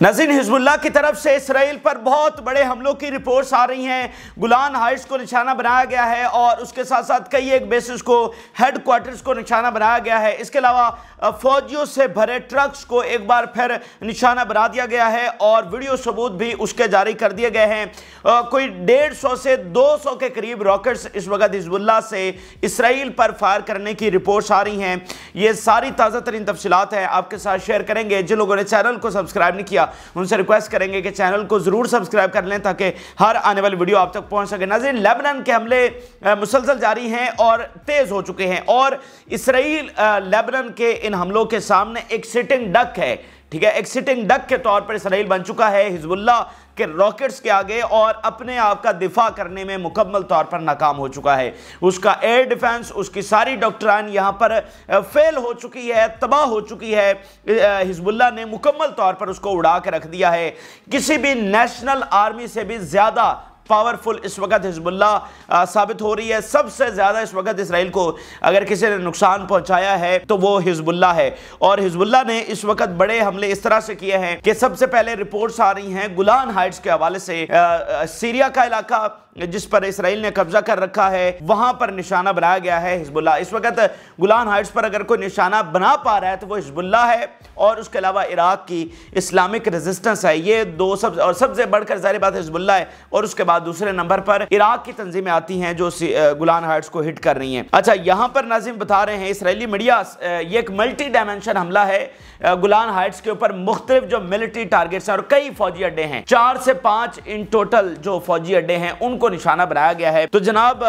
नाज़रीन, हिजबुल्लाह की तरफ से इसराइल पर बहुत बड़े हमलों की रिपोर्ट्स आ रही हैं। गुलान हाइट्स को निशाना बनाया गया है और उसके साथ साथ कई एक बेसिस को, हेड क्वार्टर्स को निशाना बनाया गया है। इसके अलावा फौजियों से भरे ट्रक्स को एक बार फिर निशाना बना दिया गया है और वीडियो सबूत भी उसके जारी कर दिए गए हैं। कोई 150 से 200 के करीब रॉकेट्स इस वक्त हिजबुल्लाह से इसराइल पर फायर करने की रिपोर्ट्स आ रही हैं। ये सारी ताज़ा तरीन तफसीलात हैं, आपके साथ शेयर करेंगे। जिन लोगों ने चैनल को सब्सक्राइब नहीं किया उनसे रिक्वेस्ट करेंगे कि चैनल को जरूर सब्सक्राइब कर लें ताकि हर आने वाली वीडियो आप तक पहुंच सके। नाज़रीन, लेबनान के हमले मुसलसल जारी हैं और तेज हो चुके हैं और इसराइल लेबनान के इन हमलों के सामने एक सिटिंग डक है। ठीक है, एक सिटिंग डक के तौर पर इसराइल बन चुका है हिजबुल्लाह के रॉकेट्स के आगे और अपने आप का दिफा करने में मुकम्मल तौर पर नाकाम हो चुका है। उसका एयर डिफेंस, उसकी सारी डॉक्ट्राइन यहां पर फेल हो चुकी है, तबाह हो चुकी है। हिजबुल्लाह ने मुकम्मल तौर पर उसको उड़ा के रख दिया है। किसी भी नेशनल आर्मी से भी ज्यादा पावरफुल इस वक्त हिजबुल्लाह साबित हो रही है। सबसे ज्यादा इस वक्त इसराइल को अगर किसी ने नुकसान पहुंचाया है तो वो हिजबुल्लाह है। और हिजबुल्लाह ने इस वक्त बड़े हमले इस तरह से किए हैं कि सबसे पहले रिपोर्ट्स आ रही हैं गुलान हाइट्स के हवाले से, सीरिया का इलाका जिस पर इसराइल ने कब्जा कर रखा है वहां पर निशाना बनाया गया है हिजबुल्लाह। इस वक्त गुलान हाइट्स पर अगर कोई निशाना बना पा रहा है तो वो हिजबुल्लाह है और उसके अलावा इराक की इस्लामिक रेजिस्टेंस है। ये दो और सबसे बढ़कर जाहिर बात हिजबुल्लाह है और उसके बाद दूसरे नंबर पर इराक की तंजीमें आती हैं जो गुलान हाइट्स को हिट कर रही हैं। अच्छा, यहां पर नाज़रीन बता रहे हैं इसराइली मीडिया, ये एक मल्टी डायमेंशन हमला है गुलान हाइट्स के ऊपर। मुख्तलिफ जो मिलिट्री टारगेट्स हैं और कई फौजी अड्डे हैं, 4 से 5 इन टोटल जो फौजी अड्डे हैं उनको निशाना बनाया गया है। तो जनाब,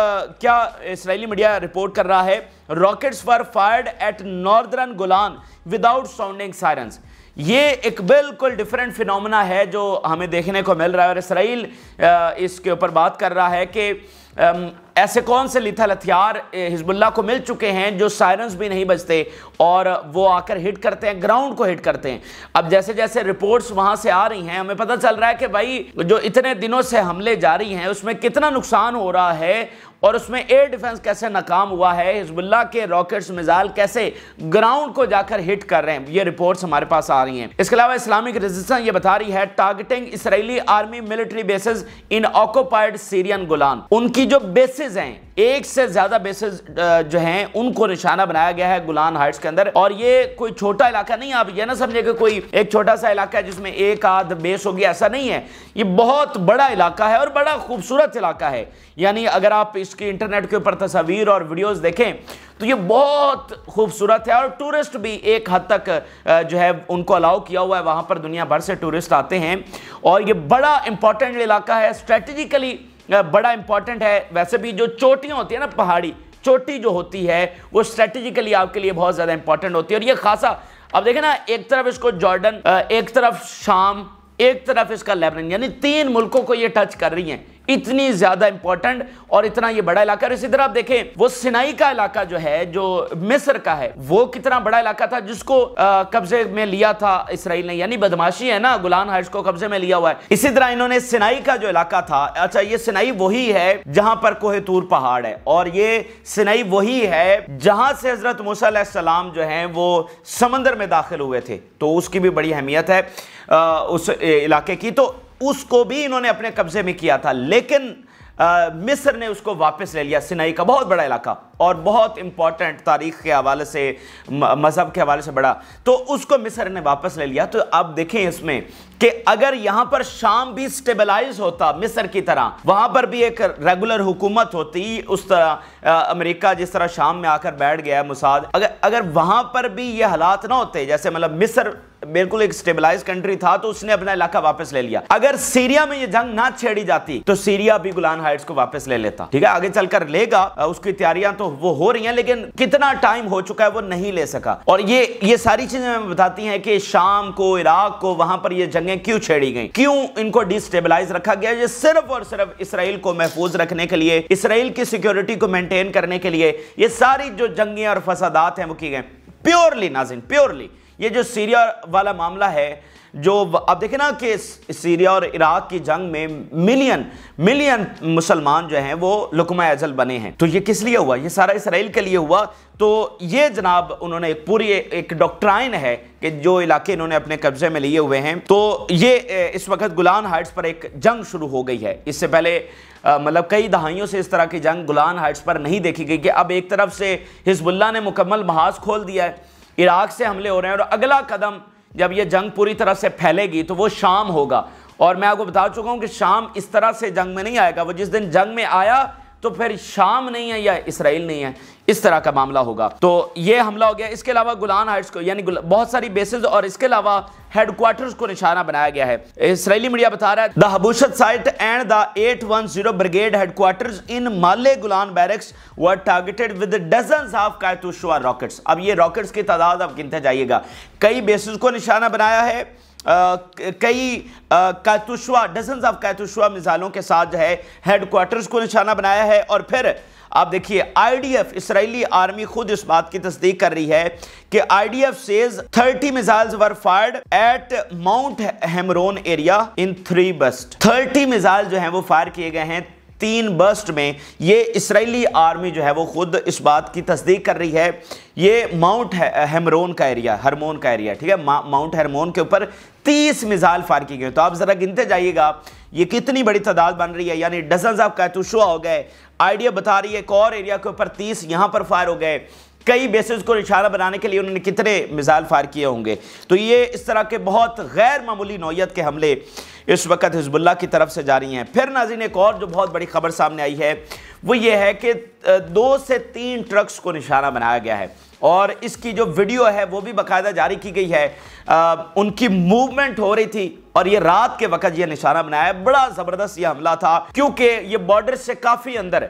क्या इसराइली मीडिया रिपोर्ट कर रहा है, रॉकेट्स वर fired eight northern Golan without sounding sirens. ये एक बिल्कुल डिफरेंट फिनोमेना है जो हमें देखने को मिल रहा है और इसराइल इसके ऊपर बात कर रहा है कि ऐसे कौन से लिथल हथियार हिजबुल्लाह को मिल चुके हैं जो सायरन्स भी नहीं बजते और वो आकर हिट करते हैं, ग्राउंड को हिट करते हैं। अब जैसे जैसे रिपोर्ट्स वहां से आ रही हैं हमें पता चल रहा है कि भाई जो इतने दिनों से हमले जारी हैं उसमें कितना नुकसान हो रहा है और उसमें एयर डिफेंस कैसे नाकाम हुआ है, हिजबुल्लाह के रॉकेट्स मिसाइल कैसे ग्राउंड को जाकर हिट कर रहे हैं। ये रिपोर्ट्स हमारे पास आ रही हैं। इसके अलावा इस्लामिक रेजिस्टेंस ये बता रही है targeting Israeli army military bases in occupied Syrian Golan. उनकी जो बेसिस हैं, एक से ज्यादा बेसिस जो हैं उनको निशाना बनाया गया है गुलान हाइट्स के अंदर। और ये कोई छोटा इलाका नहीं, आप ये ना समझे कि कोई एक छोटा सा इलाका है जिसमें एक आध बेस होगी, ऐसा नहीं है। ये बहुत बड़ा इलाका है और बड़ा खूबसूरत इलाका है। यानी अगर आप इसकी इंटरनेट के ऊपर तस्वीर और वीडियोस देखें तो ये बहुत खूबसूरत है और टूरिस्ट भी एक हद तक जो है उनको अलाउ किया हुआ है। वहां पर दुनिया भर से टूरिस्ट आते हैं और ये बड़ा इंपॉर्टेंट इलाका है, स्ट्रेटेजिकली बड़ा इंपॉर्टेंट है। वैसे भी जो चोटियां होती है ना, पहाड़ी चोटी जो होती है वो स्ट्रेटेजिकली आपके लिए बहुत ज्यादा इंपॉर्टेंट होती है। और ये खासा, अब देखें ना, एक तरफ इसको जॉर्डन, एक तरफ शाम, एक तरफ इसका लेबनान, यानी 3 मुल्कों को ये टच कर रही हैं। इतनी ज्यादा इंपॉर्टेंट और इतना ये बड़ा इलाका। इसी तरह आप देखें वो सिनाई का इलाका जो है, जो मिस्र का है, वो कितना बड़ा इलाका था जिसको कब्जे में लिया था इसराइल ने। यानी बदमाशी है ना, गुलान हाइट्स को कब्जे में लिया हुआ है। इसी तरह इन्होंने सिनाई का जो इलाका था, अच्छा ये सिनाई वही है जहां पर कोहे तूर पहाड़ है और ये सिनाई वही है जहां से हजरत मूसा अलैहिस्सलाम जो है वो समंदर में दाखिल हुए थे। तो उसकी भी बड़ी अहमियत है उस इलाके की। तो उसको भी इन्होंने अपने कब्जे में किया था, लेकिन मिस्र ने उसको वापस ले लिया। सिनाई का बहुत बड़ा इलाका और बहुत इंपॉर्टेंट, तारीख के हवाले से, मजहब के हवाले से बड़ा, तो उसको मिस्र ने वापस ले लिया। तो अब देखें इसमें कि अगर यहां पर शाम भी स्टेबलाइज होता मिस्र की तरह, वहां पर भी एक रेगुलर हुकूमत होती, उस तरह अमेरिका जिस तरह शाम में आकर बैठ गया है मुसाद, अगर वहां पर भी ये हालात ना होते, जैसे मतलब मिस्र बिल्कुल एक स्टेबलाइज कंट्री था तो उसने अपना इलाका वापस ले लिया। अगर सीरिया में ये जंग ना छेड़ी जाती तो सीरिया भी गुलान हाइट्स को वापस ले लेता। ठीक है, आगे चलकर लेगा, उसकी तैयारियां तो वो हो रही हैं, लेकिन कितना टाइम हो चुका है वो नहीं ले सका। और ये सारी चीजें हमें बताती हैं कि शाम को, इराक को, वहां पर ये जंगें क्यों छेड़ी गई, क्यों इनको डिस्टेबलाइज रखा गया। ये सिर्फ और सिर्फ इसराइल को महफूज रखने के लिए, इसराइल की सिक्योरिटी को मेंटेन करने के लिए ये सारी जो जंगें और फसादात हैं वो की गए। प्योरली नाज़रीन, प्योरली ये जो सीरिया वाला मामला है, जो अब देखें ना कि सीरिया और इराक की जंग में मिलियन मुसलमान जो हैं वो लुकमा अजल बने हैं। तो ये किस लिए हुआ? ये सारा इसराइल के लिए हुआ। तो ये जनाब उन्होंने एक पूरी एक डॉक्ट्राइन है कि जो इलाके इन्होंने अपने कब्जे में लिए हुए हैं। तो ये इस वक्त गोलान हाइट्स पर एक जंग शुरू हो गई है। इससे पहले मतलब कई दहाइयों से इस तरह की जंग गोलान हाइट्स पर नहीं देखी गई कि अब एक तरफ से हिजबुल्लाह ने मुकम्मल महाज खोल दिया है, इराक से हमले हो रहे हैं, और अगला कदम जब ये जंग पूरी तरह से फैलेगी तो वो शाम होगा। और मैं आपको बता चुका हूं कि शाम इस तरह से जंग में नहीं आएगा, वो जिस दिन जंग में आया तो फिर शाम नहीं है या इसराइल नहीं है, इस तरह का मामला होगा। तो ये हमला हो गया। इसके अलावा गोलान हाइट्स को यानी बहुत सारी बेसेस और इसके अलावा हेडक्वार्टर्स को निशाना बनाया गया है। इसराइली मीडिया बता रहा है the Habushit site and the 810 brigade headquarters in Maale Golan barracks were targeted with dozens of Katyusha rockets. अब ये रॉकेट्स की तादाद अब गिनते जाइएगा। कई बेसेस को निशाना बनाया है, कई कायतुशवा डजन्स ऑफ कायतुशवा मिसाइलों के साथ जो है हेडक्वार्टर्स को निशाना बनाया है। और फिर आप देखिए आईडीएफ इसराइली आर्मी खुद इस बात की तस्दीक कर रही है कि IDF says 30 missiles were fired at Mount Hermon area in 3 burst. 30 missile जो हैं वो फायर किए गए हैं 3 बस्ट में। ये इसराइली आर्मी जो है वो खुद इस बात की तस्दीक कर रही है। ये माउंट हेमरोन का एरिया, हरमोन का एरिया, ठीक है, माउंट हेमरोन के ऊपर 30 मिसाइल फायर की गई। तो आप जरा गिनते जाइएगा ये कितनी बड़ी तादाद बन रही है, यानी डजन्स ऑफ कायतुशवा हो गए। आइडिया बता रही है एक और एरिया के ऊपर 30 यहां पर फायर हो गए। कई बेसेस को निशाना बनाने के लिए उन्होंने कितने मिसाइल फायर किए होंगे। तो ये इस तरह के बहुत गैर मामूली नौयत के हमले इस वक्त हिजबुल्लाह की तरफ से जारी हैं। फिर नाज़रीन एक और जो बहुत बड़ी खबर सामने आई है वो ये है कि 2 से 3 ट्रक्स को निशाना बनाया गया है और इसकी जो वीडियो है वो भी बाकायदा जारी की गई है। उनकी मूवमेंट हो रही थी और ये रात के वक्त ये निशाना बनाया। बड़ा जबरदस्त ये हमला था क्योंकि ये बॉर्डर से काफी अंदर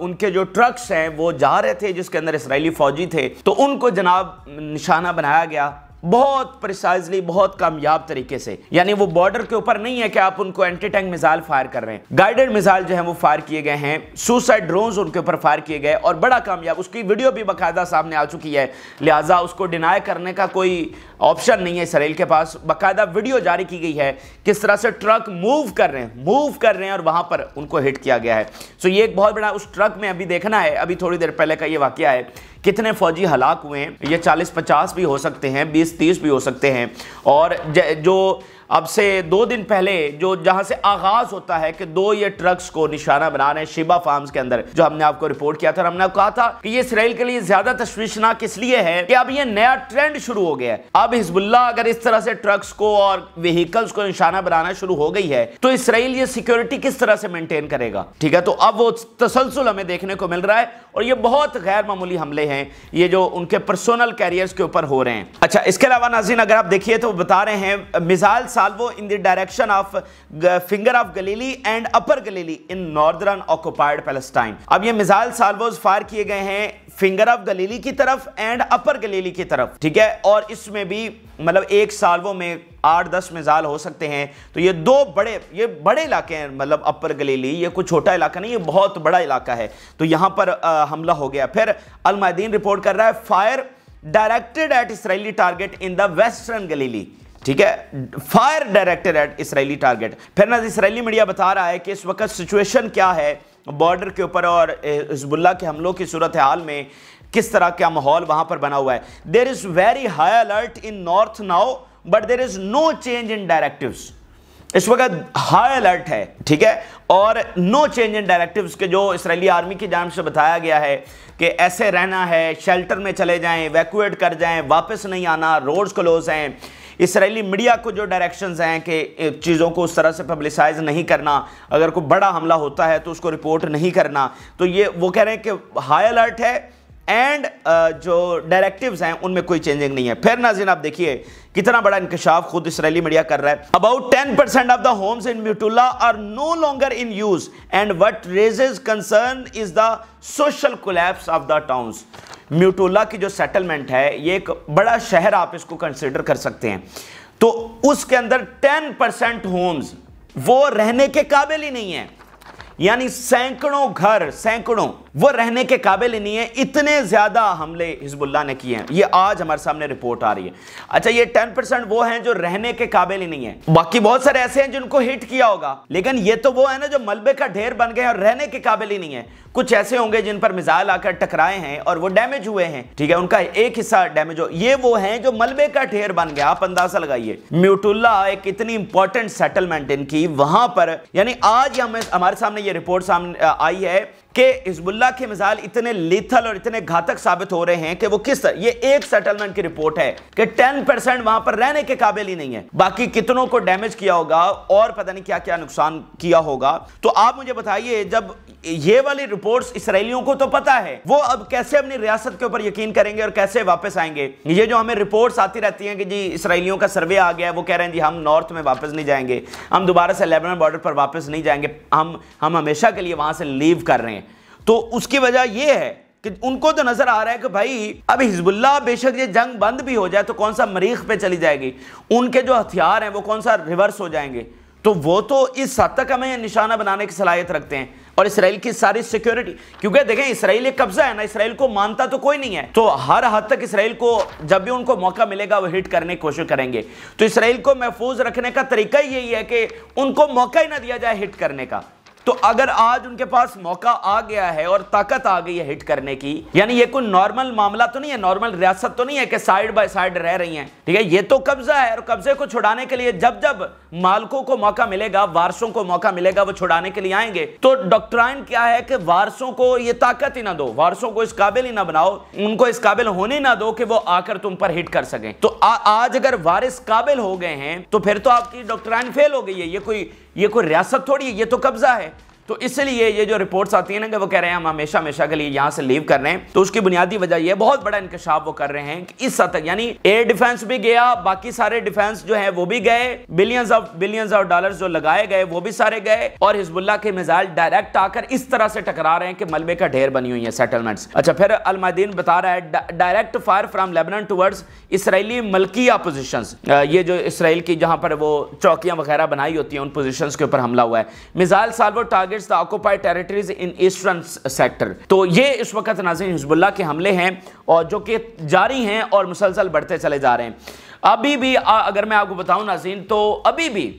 उनके जो ट्रक्स हैं वो जा रहे थे जिसके अंदर इसराइली फौजी थे, तो उनको जनाब निशाना बनाया गया बहुत प्रिसाइजली, बहुत कामयाब तरीके से। यानी वो बॉर्डर के ऊपर नहीं है कि आप उनको एंटी टैंक मिसाइल फायर कर रहे हैं, गाइडेड मिसाइल जो है वो फायर किए गए हैं, सुसाइड ड्रोन्स उनके ऊपर फायर किए गए और बड़ा कामयाब। उसकी वीडियो भी बाकायदा सामने आ चुकी है, लिहाजा उसको डिनाई करने का कोई ऑप्शन नहीं है इसराइल के पास। बाकायदा वीडियो जारी की गई है किस तरह से ट्रक मूव कर रहे हैं और वहां पर उनको हिट किया गया है। सो ये एक बहुत बड़ा, उस ट्रक में अभी देखना है, अभी थोड़ी देर पहले का ये वाकया है, कितने फौजी हलाक हुए हैं। ये 40-50 भी हो सकते हैं, 20-30 भी हो सकते हैं। और जो अब से 2 दिन पहले जो जहां से आगाज होता है कि 2 ये ट्रक्स को निशाना बना रहे हैं शिबा फार्म्स के अंदर, जो हमने आपको रिपोर्ट किया था और हमने आपको कहा था कि ये इसराइल के लिए ज्यादा तशवीशनाक इसलिए है कि अब ये नया ट्रेंड शुरू हो गया है। अब हिजबुल्लाह अगर इस तरह से ट्रक्स को और व्हीकल्स को निशाना बनाना शुरू हो गई है तो इसराइल ये सिक्योरिटी किस तरह से मेंटेन करेगा, ठीक है। तो अब वो तसलसल हमें देखने को मिल रहा है और ये बहुत गैर मामूली हमले हैं ये जो उनके पर्सनल कैरियर्स के ऊपर हो रहे हैं। अच्छा, इसके अलावा नाज़रीन अगर आप देखिए तो बता रहे हैं missile Salvo in the direction of finger of Galilee and upper Galilee in northern occupied Palestine. अब ये मिसाइल साल्वोज फायर किए गए हैं फिंगर ऑफ गलीली की तरफ एंड अपर गलीली की तरफ, ठीक है। और इसमें भी मतलब एक साल्वो में 8-10 मिसाइल हो सकते हैं। तो ये 2 बड़े इलाके हैं, मतलब अपर गलीली ये कोई छोटा इलाका नहीं, ये बहुत बड़ा इलाका है। तो यहां पर हमला हो गया। फिर अल मायदीन रिपोर्ट कर रहा है fire directed at Israeli target in the western Galilee, ठीक है, fire directed at Israeli target. फिर ना इसराइली मीडिया बता रहा है कि इस वक्त सिचुएशन क्या है बॉर्डर के ऊपर और हिजबुल्लाह के हमलों की सूरत हाल में किस तरह का माहौल वहां पर बना हुआ है। There is very high alert in north now but there is no change in directives. इस वक्त हाई अलर्ट है, ठीक है, और नो चेंज इन डायरेक्टिव्स के जो इसराइली आर्मी की जानिब से बताया गया है कि ऐसे रहना है, शेल्टर में चले जाएं, इवैक्यूएट कर जाएं, वापस नहीं आना, रोड्स क्लोज हैं। इसराइली मीडिया को जो डायरेक्शंस हैं कि चीज़ों को उस तरह से पब्लिसाइज नहीं करना, अगर कोई बड़ा हमला होता है तो उसको रिपोर्ट नहीं करना। तो ये वो कह रहे हैं कि हाई अलर्ट है एंड जो डायरेक्टिव्स हैं उनमें कोई चेंजिंग नहीं है। फिर नाज़रीन आप देखिए कितना बड़ा इंकशाफ खुद इसराइली मीडिया कर रहा है। About 10% of the homes in Metula are no longer in use and what raises concern is the social collapse of the towns. Metula की जो सेटलमेंट है ये एक बड़ा शहर आप इसको कंसिडर कर सकते हैं, तो उसके अंदर 10% होम्स वो रहने के काबिल ही नहीं है। यानी सैकड़ों घर, सैकड़ों, वो रहने के काबिल ही नहीं है। इतने ज्यादा हमले हिजबुल्लाह ने किए हैं, ये आज हमारे सामने रिपोर्ट आ रही है। अच्छा, ये 10% वो हैं जो रहने के काबिल ही नहीं है, बाकी बहुत सारे ऐसे हैं जिनको हिट किया होगा, लेकिन ये तो वो है ना जो मलबे का ढेर बन गए और रहने के काबिल ही नहीं है। कुछ ऐसे होंगे जिन पर मिसाइल आकर टकराए हैं और वो डैमेज हुए हैं, ठीक है, उनका एक हिस्सा डैमेज हो। ये वो हैं जो मलबे का ढेर बन गया। आप अंदाजा लगाइए, म्यूटुल्ला एक इतनी इंपॉर्टेंट सेटलमेंट इनकी वहां पर, यानी आज हमारे सामने ये रिपोर्ट सामने आई है कि हिजबुल्लाह के मिसाइल इतने लीथल और इतने घातक साबित हो रहे हैं कि वो किस तरह, ये एक सेटलमेंट की रिपोर्ट है कि 10% वहां पर रहने के काबिल ही नहीं है, बाकी कितनों को डैमेज किया होगा और पता नहीं क्या क्या नुकसान किया होगा। तो आप मुझे बताइए, जब ये वाली रिपोर्ट्स इसराइलियों को तो पता है, वो अब कैसे अपनी रियासत के ऊपर यकीन करेंगे और कैसे वापस आएंगे? ये जो हमें रिपोर्ट्स आती रहती हैं कि जी इसराइलियों का सर्वे आ गया, वो कह रहे हैं जी हम नॉर्थ में वापस नहीं जाएंगे, हम दोबारा से लेबनान बॉर्डर पर वापस नहीं जाएंगे, हम हमेशा के लिए वहां से लीव कर रहे हैं। तो उसकी वजह यह है कि उनको तो नजर आ रहा है कि भाई अब हिजबुल्लाह बेशक ये जंग बंद भी हो जाए तो कौन सा मरीख पे चली जाएगी, उनके जो हथियार हैं वो कौन सा रिवर्स हो जाएंगे, तो वो तो इस हद तक हमें निशाना बनाने की सलाहियत रखते हैं। और इसराइल की सारी सिक्योरिटी, क्योंकि देखें इसराइल एक कब्जा है ना, इसराइल को मानता तो कोई नहीं है, तो हर हद तक इसराइल को जब भी उनको मौका मिलेगा वो हिट करने की कोशिश करेंगे। तो इसराइल को महफूज रखने का तरीका ही यही है कि उनको मौका ही ना दिया जाए हिट करने का। तो अगर आज उनके पास मौका आ गया है और ताकत आ गई है हिट करने की, यानी ये कोई नॉर्मल मामला तो नहीं है, नॉर्मल रियासत तो नहीं है कि साइड बाय साइड रह रही हैं, ठीक है, ये तो कब्जा है और कब्जे को छुड़ाने के लिए जब जब मालिकों को मौका मिलेगा, वारसों को मौका मिलेगा, वो छुड़ाने के लिए आएंगे। तो डॉक्ट्राइन क्या है कि वारसों को ये ताकत ही ना दो, वारसों को इस काबिल ही ना बनाओ, उनको इस काबिल होने ना दो कि वो आकर तुम पर हिट कर सकें। तो आज अगर वारिस काबिल हो गए हैं तो फिर तो आपकी डॉक्ट्राइन फेल हो गई है, ये कोई रियासत थोड़ी है, ये तो कब्जा है। तो इसलिए ये जो रिपोर्ट्स आती है ना कि वो कह रहे हैं हम हमेशा हमेशा के लिए यहां से लीव कर रहे हैं, तो उसकी बुनियादी वजह ये बहुत बड़ा इंकशाफ वो कर रहे हैं कि इस हद तक, यानी एयर डिफेंस भी गया, बाकी सारे डिफेंस जो है वो भी गए, बिलियंस ऑफ डॉलर्स जो लगाए गए वो भी सारे गए, और हिजबुल्लाह के मिसाइल डायरेक्ट आकर इस तरह से टकरा रहे हैं कि मलबे का ढेर बनी हुई है सेटलमेंट्स। अच्छा, फिर अल मायदीन बता रहा है direct fire from Lebanon towards Israeli Malkia positions, ये जो इसराइल की जहां पर वो चौकियां वगैरह बनाई होती हैं उन पोजीशंस के ऊपर हमला हुआ है। Missile Salvo targets the occupied territories in eastern sector. तो ये इस वक्त नाज़रीन हिजबुल्लाह के हमले हैं और जो कि जारी हैं और मुसलसल बढ़ते चले जा रहे हैं। अभी भी अगर मैं आपको बताऊं नाज़रीन, तो अभी भी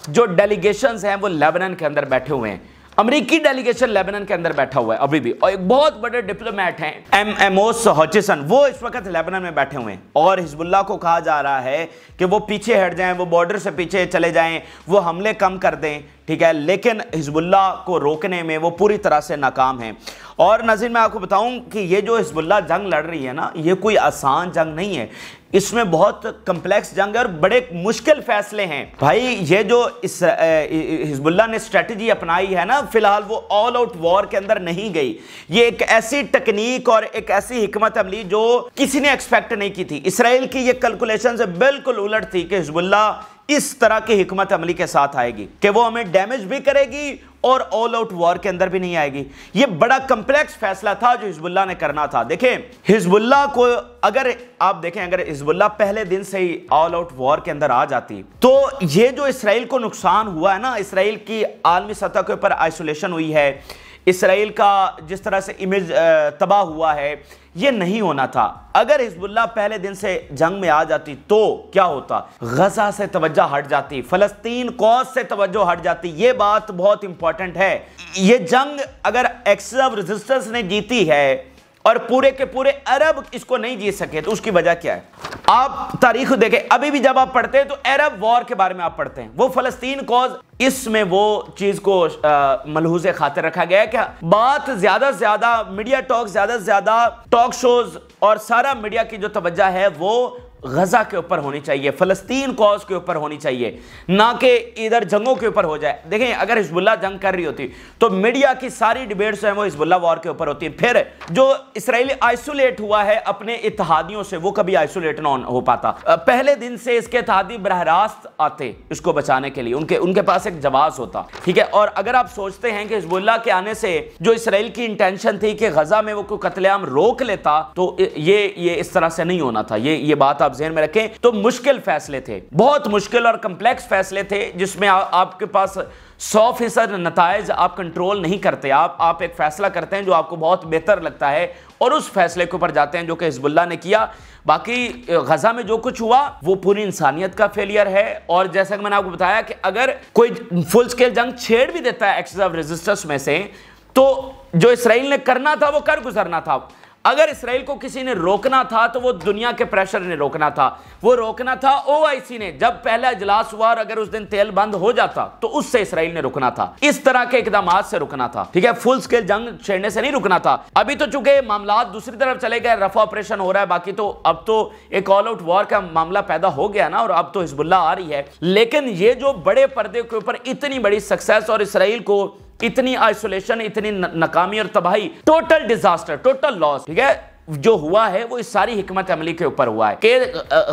जो डेलीगेशंस हैं वो लेबनान के अंदर बैठे हुए हैं, अमेरिकी डेलीगेशन लेबनान के अंदर बैठा हुआ है अभी भी, और एक बहुत बड़े डिप्लोमेट हैं एमोस हॉचिसन, वो इस वक्त लेबनान में बैठे हुए हैं, और हिजबुल्लाह को कहा जा रहा है कि वो पीछे हट जाएं, वो बॉर्डर से पीछे चले जाएं, वो हमले कम कर दें, ठीक है, लेकिन हिजबुल्लाह को रोकने में वो पूरी तरह से नाकाम है। और नाज़रीन मैं आपको बताऊं कि ये जो हिजबुल्लाह जंग लड़ रही है ना, ये कोई आसान जंग नहीं है, इसमें बहुत कम्प्लेक्स जंग है और बड़े मुश्किल फैसले हैं भाई। ये जो हिजबुल्लाह ने स्ट्रेटजी अपनाई है ना, फिलहाल वो ऑल आउट वॉर के अंदर नहीं गई, ये एक ऐसी टेक्निक और एक ऐसी हिकमत अमली जो किसी ने एक्सपेक्ट नहीं की थी। इसराइल की ये कैलकुलेशन से बिल्कुल उलट थी कि हिजबुल्लाह इस तरह की हिकमत अमली के साथ आएगी कि वो हमें डैमेज भी करेगी और ऑल आउट वॉर के अंदर भी नहीं आएगी। ये बड़ा कम्प्लेक्स फैसला था जो हिजबुल्लाह ने करना था। देखें, हिजबुल्लाह को अगर आप देखें, अगर हिजबुल्लाह पहले दिन से ही ऑल आउट वॉर के अंदर आ जाती तो ये जो इसराइल को नुकसान हुआ है ना, इसराइल की आलमी सतह के ऊपर आइसोलेशन हुई है, इसराइल का जिस तरह से इमेज तबाह हुआ है, ये नहीं होना था। अगर हिजबुल्लाह पहले दिन से जंग में आ जाती तो क्या होता? गजा से तवज्जो हट जाती, फलस्तीन कॉज से तवज्जो हट जाती। ये बात बहुत इंपॉर्टेंट है। ये जंग अगर एक्सिस ऑफ रेजिस्टेंस ने जीती है और पूरे के पूरे अरब इसको नहीं जीत सके तो उसकी वजह क्या है? आप तारीख देखें, अभी भी जब आप पढ़ते हैं तो अरब वॉर के बारे में आप पढ़ते हैं, वो फलस्तीन कॉज, इसमें वो चीज को मलहूज़े खातिर रखा गया है कि बात ज्यादा से ज्यादा मीडिया टॉक, ज्यादा से ज्यादा टॉक शोज और सारा मीडिया की जो तवज्जो है वो गजा के ऊपर होनी चाहिए, फलस्तीन कॉज के ऊपर होनी चाहिए, ना कि इधर जंगों के ऊपर हो जाए। देखें, अगर हिजबुल्लाह जंग कर रही होती तो मीडिया की सारी डिबेट्स हैं वो हिजबुल्लाह वॉर के ऊपर होती। फिर जो इसराइल आइसोलेट हुआ है अपने इत्तेहादियों से, वो कभी आइसोलेट ना हो पाता। पहले दिन से इसके इत्तेहादी बरह रास्त आते इसको बचाने के लिए, उनके पास एक जवाब होता, ठीक है। और अगर आप सोचते हैं कि हिजबुल्लाह के आने से जो इसराइल की इंटेंशन थी कि गजा में वो कोई कत्लेआम रोक लेता, तो ये इस तरह से नहीं होना था। ये बात आप आप ज़हन में रखें। तो मुश्किल फैसले थे, बहुत मुश्किल और कंप्लेक्स फैसले थे, जिसमें आपके पास 100% नताइज आप कंट्रोल नहीं करते। आप एक फैसला करते हैं जो आपको बहुत बेहतर लगता है और उस फैसले के ऊपर जाते हैं, जो कि हिजबुल्लाह ने किया। बाकी गजा में जो कुछ हुआ वो पूरी इंसानियत का फेलियर है। और जैसा कि मैंने आपको बताया कि अगर कोई फुल स्केल जंग छेड़ भी देता है एक्सेस ऑफ रेजिस्टेंस में से, तो जो इसराइल ने करना था वो कर गुजरना था। अगर इसराइल को किसी ने रोकना था तो वो दुनिया के प्रेशर ने रोकना था, वो रोकना था ओआईसी ने। जब पहला इजलास हुआ और अगर उस दिन तेल बंद हो जाता तो उससे इसराइल ने रुकना था, इस तरह के इकदाम से रुकना था, ठीक है, फुल स्केल जंग छेड़ने से नहीं रुकना था। अभी तो चूंकि मामला दूसरी तरफ चले गए, रफा ऑपरेशन हो रहा है, बाकी तो अब तो एक ऑल आउट वॉर का मामला पैदा हो गया ना, और अब तो हिजबुल्लाह आ रही है। लेकिन ये जो बड़े पर्दे के ऊपर इतनी बड़ी सक्सेस और इसराइल को इतनी आइसोलेशन, इतनी नाकामी और तबाही, टोटल डिजास्टर, टोटल लॉस, ठीक है, जो हुआ है वो इस सारी हिकमत अमली के ऊपर हुआ है कि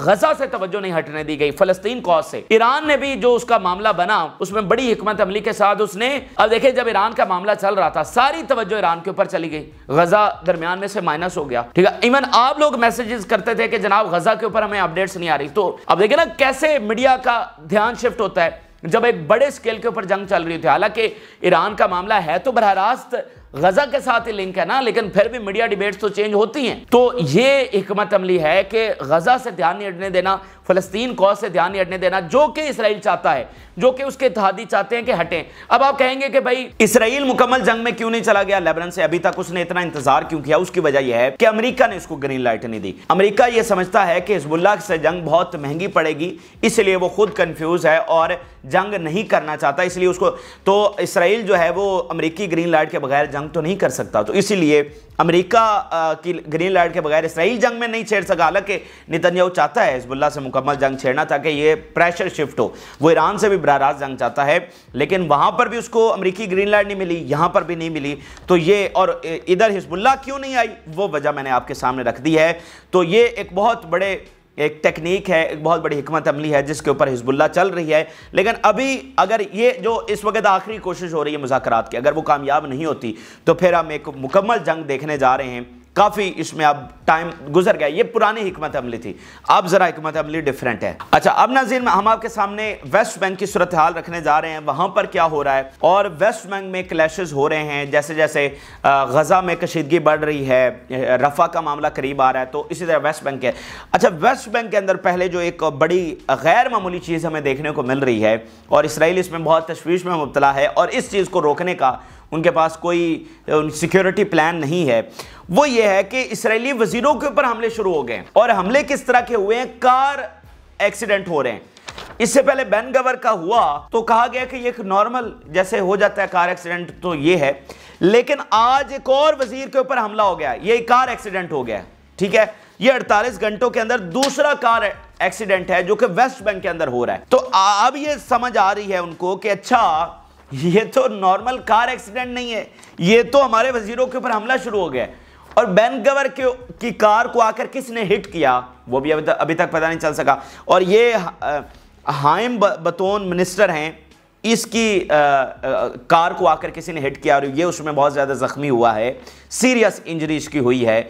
गजा से तवज्जो नहीं हटने दी गई, फलस्तीन कॉज से। ईरान ने भी जो उसका मामला बना उसमें बड़ी हिकमत अमली के साथ उसने, अब देखिए जब ईरान का मामला चल रहा था सारी तवज्जो ईरान के ऊपर चली गई, गजा दरमियान में से माइनस हो गया, ठीक है। इवन आप लोग मैसेजेस करते थे कि जनाब गजा के ऊपर हमें अपडेट्स नहीं आ रही। तो अब देखिए ना कैसे मीडिया का ध्यान शिफ्ट होता है जब एक बड़े स्केल के ऊपर जंग चल रही थी। हालांकि ईरान का मामला है तो बरह रास्त गजा के साथ ही लिंक है ना, लेकिन फिर भी मीडिया डिबेट्स तो चेंज होती हैं। तो ये हिकमत अमली है कि गजा से ध्यान नहीं हटने देना, फलस्तीन कॉज से ध्यान नहीं हटने देना, जो कि इसराइल चाहता है, जो कि उसके इत्तेहादी चाहते हैं कि हटें। अब आप कहेंगे कि भाई इसराइल मुकम्मल जंग में क्यों नहीं चला गया लेबनान से, अभी तक उसने इतना इंतजार क्यों किया? उसकी वजह यह है कि अमेरिका ने उसको ग्रीन लाइट नहीं दी। अमेरिका यह समझता है कि हिजबुल्लाह से जंग बहुत महंगी पड़ेगी, इसलिए वो खुद कंफ्यूज है और जंग नहीं करना चाहता। इसलिए उसको, तो इसराइल जो है वो अमेरिकी ग्रीन लाइट के बगैर जंग तो नहीं कर सकता, तो इसीलिए अमेरिका की ग्रीन लाइट के बगैर इसराइल जंग में नहीं छेड़ सका। हालांकि नेतन्याहू चाहता है हिजबुल्लाह से मुकम्मल जंग छेड़ना ताकि ये प्रेशर शिफ्ट हो, वो ईरान से भी बराह रास्त जंग चाहता है, लेकिन वहां पर भी उसको अमेरिकी ग्रीन लाइट नहीं मिली, यहां पर भी नहीं मिली। तो ये, और इधर हिजबुल्लाह क्यों नहीं आई वो वजह मैंने आपके सामने रख दी है। तो ये एक बहुत बड़े एक टेक्निक है, एक बहुत बड़ी हिकमत अमली है जिसके ऊपर हिजबुल्लाह चल रही है। लेकिन अभी अगर ये जो इस वक्त आखिरी कोशिश हो रही है मुज़ाकरात की, अगर वो कामयाब नहीं होती तो फिर हम एक मुकम्मल जंग देखने जा रहे हैं। काफ़ी इसमें अब टाइम गुजर गया, ये पुरानी हिकमत अमली थी, अब ज़रा हिकमत अमली डिफरेंट है। अच्छा, अब नाज़रीन हम आपके सामने वेस्ट बैंक की सूरत हाल रखने जा रहे हैं, वहाँ पर क्या हो रहा है और वेस्ट बैंक में क्लैशेस हो रहे हैं। जैसे जैसे गज़ा में कशीदगी बढ़ रही है, रफ़ा का मामला करीब आ रहा है, तो इसी तरह वेस्ट बैंक है। अच्छा, वेस्ट बैंक के अंदर पहले जो एक बड़ी गैर मामूली चीज़ हमें देखने को मिल रही है और इसराइल इसमें बहुत तशवीश में मुब्तला है और इस चीज़ को रोकने का उनके पास कोई सिक्योरिटी प्लान नहीं है, वो ये है कि इसराइली वजीरों के ऊपर हमले शुरू हो गए। और हमले किस तरह के हुए हैं? कार एक्सीडेंट हो रहे हैं। इससे पहले बेन गवर का हुआ तो कहा गया कि ये एक नॉर्मल जैसे हो जाता है कार एक्सीडेंट, तो ये है। लेकिन आज एक और वजीर के ऊपर हमला हो गया, ये कार एक्सीडेंट हो गया, ठीक है। ये 48 घंटों के अंदर दूसरा कार एक्सीडेंट है जो कि वेस्ट बैंक के अंदर हो रहा है। तो अब ये समझ आ रही है उनको कि अच्छा, ये तो नॉर्मल कार एक्सीडेंट नहीं है, ये तो हमारे वजीरों के ऊपर हमला शुरू हो गया। और बेन गवर की कार को आकर किसने हिट किया वो भी अभी तक पता नहीं चल सका। और ये हाइम बतौन मिनिस्टर हैं, इसकी कार को आकर किसी ने हिट किया और ये उसमें बहुत ज़्यादा ज़ख्मी हुआ है, सीरियस इंजरी इसकी हुई है।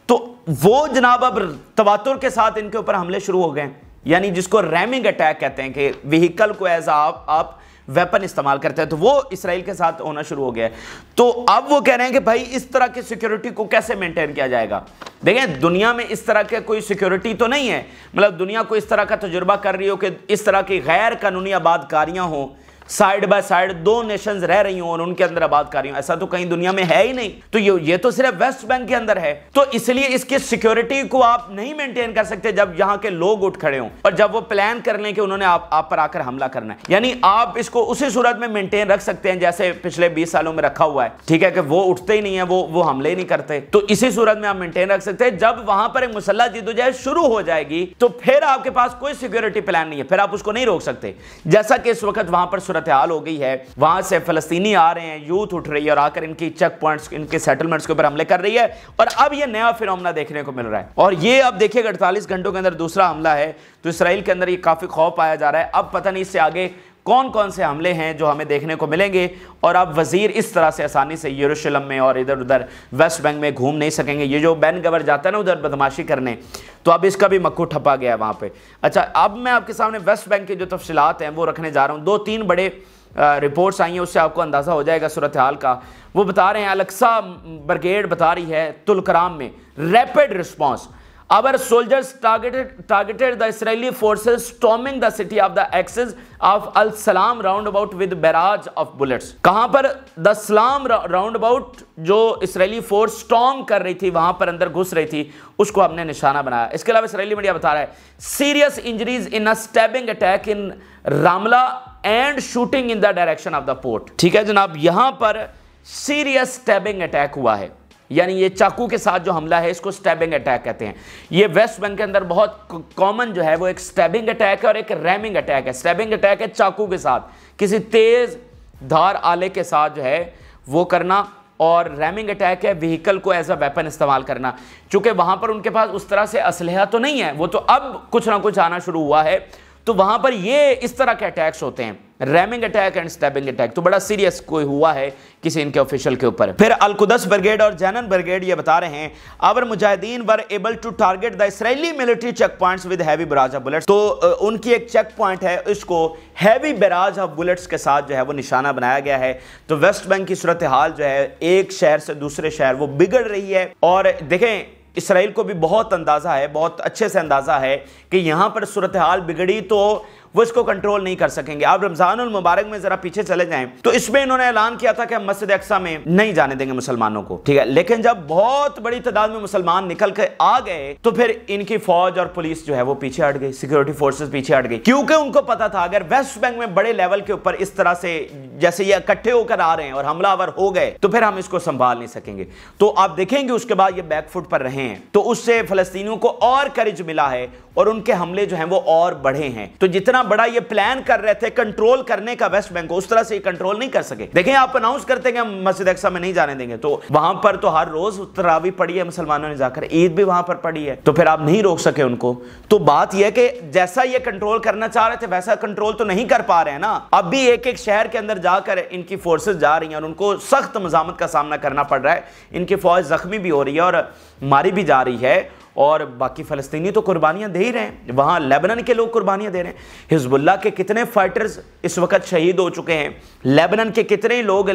तो वो जनाब अब तवातुर के साथ इनके ऊपर हमले शुरू हो गए, यानी जिसको रैमिंग अटैक कहते हैं कि व्हीकल को एज आप वेपन इस्तेमाल करते हैं, तो वो इसराइल के साथ होना शुरू हो गया है। तो अब वो कह रहे हैं कि भाई इस तरह की सिक्योरिटी को कैसे मेंटेन किया जाएगा। देखें, दुनिया में इस तरह के कोई सिक्योरिटी तो नहीं है, मतलब दुनिया को इस तरह का तजुर्बा कर रही हो कि इस तरह की गैर कानूनी आबादकारियां हों, साइड बाय साइड दो नेशंस रह रही हों और उनके अंदर आबादकारियां, ऐसा तो कहीं दुनिया में है ही नहीं। तो ये तो सिर्फ वेस्ट बैंक के अंदर है, तो इसलिए इसकी सिक्योरिटी को आप नहीं मेंटेन कर सकते जब यहां के लोग उठ खड़े हों और जब वो प्लान कर लें कि उन्होंने आप पर आकर हमला करना है। यानी आप इसको उसी सूरत में मेंटेन रख सकते हैं जैसे पिछले 20 सालों में रखा हुआ है, ठीक है, कि वो उठते ही नहीं है, वो हमले ही नहीं करते। तो इसी सूरत में आप मेंटेन रख सकते हैं। जब वहां पर एक मुसल्लह जिद्दोजहद शुरू हो जाएगी तो फिर आपके पास कोई सिक्योरिटी प्लान नहीं है, फिर आप उसको नहीं रोक सकते। जैसा कि इस वक्त वहां पर सूरत हाल हो गई है, वहां से फलस्तीनी आ रहे हैं, यूथ उठ रही है और आकर इनकी चेक पॉइंट्स, इनके सेटलमेंट्स के ऊपर हमले कर रही है। और अब ये नया फिनोमेना देखने को मिल रहा है और ये अब देखिएगा 48 घंटों के अंदर दूसरा हमला है। तो इसराइल के अंदर ये काफी खौफ पाया जा रहा है। अब पता नहीं इससे आगे कौन कौन से हमले हैं जो हमें देखने को मिलेंगे, और अब वजीर इस तरह से आसानी से यरूशलेम में और इधर उधर वेस्ट बैंक में घूम नहीं सकेंगे। ये जो बैन गवर जाता है ना उधर बदमाशी करने, तो अब इसका भी मक्खू ठप्पा गया है वहाँ पे। अच्छा, अब मैं आपके सामने वेस्ट बैंक की जो तफसीलात हैं वो रखने जा रहा हूँ। 2-3 बड़े रिपोर्ट्स आई हैं, उससे आपको अंदाज़ा हो जाएगा सूरत हाल का। वो बता रहे हैं अलक्सा ब्रिगेड बता रही है तुलकराम में rapid response, our soldiers targeted the Israeli forces storming the city of the axis of Al Salam roundabout with barrage of bullets। कहां पर द सलाम राउंडअबाउट जो इसराइली फोर्स स्टॉर्म कर रही थी, वहां पर अंदर घुस रही थी, उसको हमने निशाना बनाया। इसके अलावा इसराइली मीडिया बता रहा है serious injuries in a stabbing attack in Ramla and shooting in the direction of the port. ठीक है जनाब, यहां पर सीरियस स्टैबिंग अटैक हुआ है, यानी ये चाकू के साथ जो हमला है इसको स्टैबिंग अटैक कहते हैं। ये वेस्ट बैंक के अंदर बहुत कॉमन जो है वो एक स्टैबिंग अटैक है और एक रैमिंग अटैक है। स्टैबिंग अटैक है चाकू के साथ, किसी तेज धार आले के साथ जो है वो करना, और रैमिंग अटैक है व्हीकल को एज अ वेपन इस्तेमाल करना। चूंकि वहां पर उनके पास उस तरह से असलहा तो नहीं है, वो तो अब कुछ ना कुछ आना शुरू हुआ है, तो वहां पर ये इस तरह के अटैक्स होते हैं, rhyming attack and stabbing attack. तो बड़ा सीरियस कोई हुआ है किसी इनके ऑफिशियल के ऊपर। फिर अल कुदस ब्रिगेड और जैनन ब्रिगेड ये बता रहे हैं our mujahideen were able to target the Israeli military checkpoints with heavy barrage of bullets. तो उनकी एक चेक पॉइंट है, इसको हैवी बराज ऑफ बुलेट्स के साथ जो है वो निशाना बनाया गया है। तो वेस्ट बैंक की सूरत हाल जो है एक शहर से दूसरे शहर वो बिगड़ रही है, और देखें इसराइल को भी बहुत अंदाज़ा है, बहुत अच्छे से अंदाज़ा है कि यहाँ पर सूरत हाल बिगड़ी तो वो इसको कंट्रोल नहीं कर सकेंगे। आप रमज़ानुल मुबारक में ज़रा पीछे चले जाएं तो इसमें इन्होंने ऐलान किया था कि हम मस्जिद अक्सा में नहीं जाने देंगे मुसलमानों को, ठीक है। लेकिन जब बहुत बड़ी तादाद में मुसलमान निकल के आ गए तो फिर इनकी फौज और पुलिस जो है वो पीछे हट गई, सिक्योरिटी फोर्सेस पीछे हट गई, क्योंकि उनको पता था अगर वेस्ट बैंक में बड़े लेवल के ऊपर इस तरह से जैसे ये इकट्ठे होकर आ रहे हैं और हमलावर हो गए तो फिर हम इसको संभाल नहीं सकेंगे। तो आप देखेंगे उसके बाद ये बैकफुट पर रहे हैं, तो उससे फलस्तीनियों को और करेज मिला है और उनके हमले जो हैं वो और बढ़े हैं। तो जितना बड़ा ये प्लान कर रहे थे कंट्रोल करने का वेस्ट बैंक को, उस तरह से ये कंट्रोल नहीं कर सके। देखें आप अनाउंस करते हैं कि हम मस्जिद अक्सा में नहीं जाने देंगे, तो वहां पर तो हर रोज तरावी पड़ी है मुसलमानों ने जाकर, ईद भी वहां पर पड़ी है, तो फिर आप नहीं रोक सके उनको। तो बात यह कि जैसा ये कंट्रोल करना चाह रहे थे वैसा कंट्रोल तो नहीं कर पा रहे हैं ना। अब भी एक एक शहर के अंदर जाकर इनकी फोर्सेस जा रही हैं और उनको सख्त मज़ामत का सामना करना पड़ रहा है। इनकी फौज जख्मी भी हो रही है और मारी भी जा रही है, और बाकी फ़लस्तीनी तो कुर्बानियां दे ही रहे हैं। वहाँ लेबनान के लोग कुर्बानियां दे रहे हैं, हिजबुल्लाह के कितने फाइटर्स इस वक्त शहीद हो चुके हैं, लेबनान के कितने लोग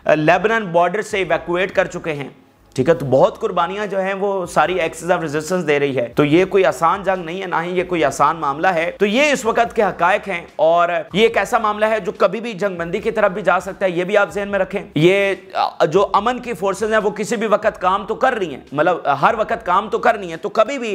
लेबनान बॉर्डर से इवैक्यूएट कर चुके हैं, ठीक है। तो बहुत कुर्बानियां जो हैं वो सारी एक्सिस ऑफ रेजिस्टेंस दे रही है। तो ये कोई आसान जंग नहीं है, ना ही ये कोई आसान मामला है। तो ये इस वक्त के हकायक हैं, और ये एक ऐसा मामला है जो कभी भी जंगबंदी की तरफ भी जा सकता है, ये भी आप जहन में रखें। ये जो अमन की फोर्सेज हैं वो किसी भी वक्त काम तो कर रही हैं, मतलब हर वक्त काम तो कर रही हैं, तो कभी भी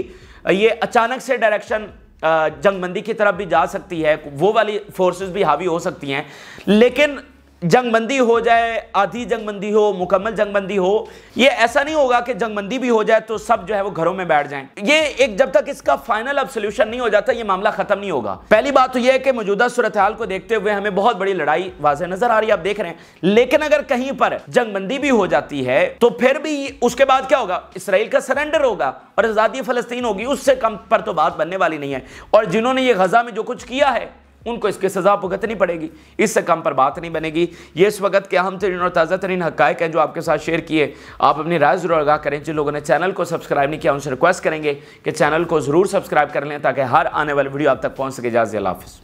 ये अचानक से डायरेक्शन जंगबंदी की तरफ भी जा सकती है, वो वाली फोर्सेज भी हावी हो सकती हैं। लेकिन जंगबंदी हो जाए, आधी जंगबंदी हो, मुकम्मल जंगबंदी हो, ये ऐसा नहीं होगा कि जंगबंदी भी हो जाए तो सब जो है वो घरों में बैठ जाएं। ये एक जब तक इसका फाइनल अब सोल्यूशन नहीं हो जाता ये मामला खत्म नहीं होगा। पहली बात तो ये है कि मौजूदा सूरत हाल को देखते हुए हमें बहुत बड़ी लड़ाई वाज़ेह नजर आ रही है, आप देख रहे हैं। लेकिन अगर कहीं पर जंगबंदी भी हो जाती है तो फिर भी उसके बाद क्या होगा, इसराइल का सरेंडर होगा और आज़ादी फ़लस्तीन होगी, उससे कम पर तो बात बनने वाली नहीं है। और जिन्होंने ये गजा में जो कुछ किया है उनको इसकी सजा भुगतनी पड़ेगी, इससे कम पर बात नहीं बनेगी। ये इस वक्त के अहम तरीन और ताज़ा तरीन हक़ाइक़ हैं जो आपके साथ शेयर किए। आप अपनी राय ज़रूर आगाह करें। जिन लोगों ने चैनल को सब्सक्राइब नहीं किया उनसे रिक्वेस्ट करेंगे कि चैनल को ज़रूर सब्सक्राइब कर लें ताकि हर आने वाली वीडियो आप तक पहुँच सके। इजाज़त, अल्लाह हाफ़िज़।